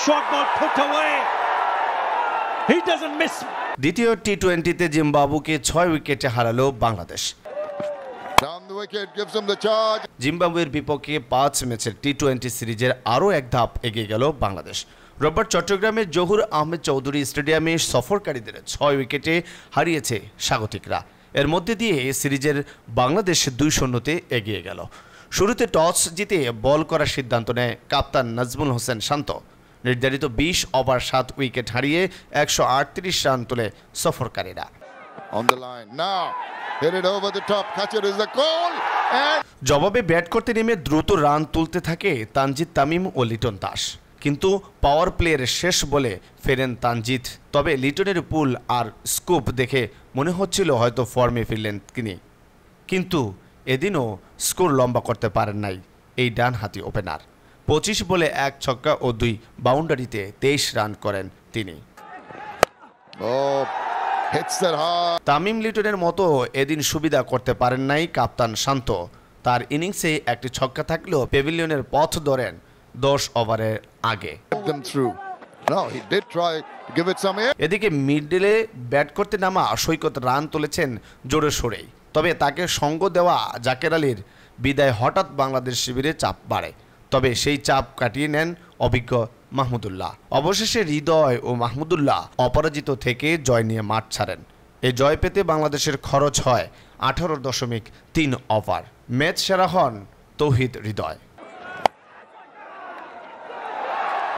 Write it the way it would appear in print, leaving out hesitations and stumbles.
Short ball put away. He doesn't miss. দ্বিতীয় টি-20তে জিম্বাবুকে 6 উইকেটে হারালো বাংলাদেশ। জিম্বাবুয়ের বিপক্ষে 5 ম্যাচের টি-20 সিরিজের আরও এক ধাপ এগিয়ে গেল বাংলাদেশ। রোববার চট্টগ্রামের জহুর আহমেদ চৌধুরী স্টেডিয়ামে সফরকারীদের 6 উইকেটে হারিয়েছে স্বাগতিকরা। এর মধ্যে দিয়ে সিরিজের বাংলাদেশ 2-0-তে এগিয়ে গেল। শুরুতে টস জিতে বল করার সিদ্ধান্ত নেয় কাপ্তান নাজমুল হোসেন শান্ত। নির্ধারিত 20 ওভার 7 উইকেট হারিয়ে 138 রান তোলে সফরকারীরা। জবাবে ব্যাট করতে নেমে দ্রুত রান তুলতে থাকে তানজিদ তামিম ও লিটন দাস, কিন্তু পাওয়ার প্লের শেষ বলে ফেরেন তানজিদ। তবে লিটনের পুল আর স্কুপ দেখে মনে হচ্ছিল হয়তো ফর্মে ফিরলেন তিনি, কিন্তু এদিনও স্কোর লম্বা করতে পারেন নাই এই ডানহাতি ওপেনার। 25 বলে 1 ছক্কা ও 2 বাউন্ডারিতে 23 রান করেন তিনি। তামিম লিটনের মতো এদিন সুবিধা করতে পারেন নাই কাপ্তান শান্ত। তার ইনিংসে একটি ছক্কা থাকলেও প্যাভিলিয়নের পথ ধরেন 10 ওভারের আগে। এদিকে মিডলে ব্যাট করতে নামা সৈকত রান তুলেছেন জোরে সোরেই। তবে তাকে সঙ্গ দেওয়া জাকের আলীর বিদায় হঠাৎ বাংলাদেশ শিবিরে চাপ বাড়ে। তবে সেই চাপ কাটিয়ে নেন অভিজ্ঞ মাহমুদুল্লাহ। অবশেষে হৃদয় ও মাহমুদুল্লাহ অপরাজিত থেকে জয় নিয়ে মাঠ ছাড়েন। এই জয় পেতে বাংলাদেশের খরচ হয় 18.3 ওভার। ম্যাচ সেরা হন তৌহিদ হৃদয়।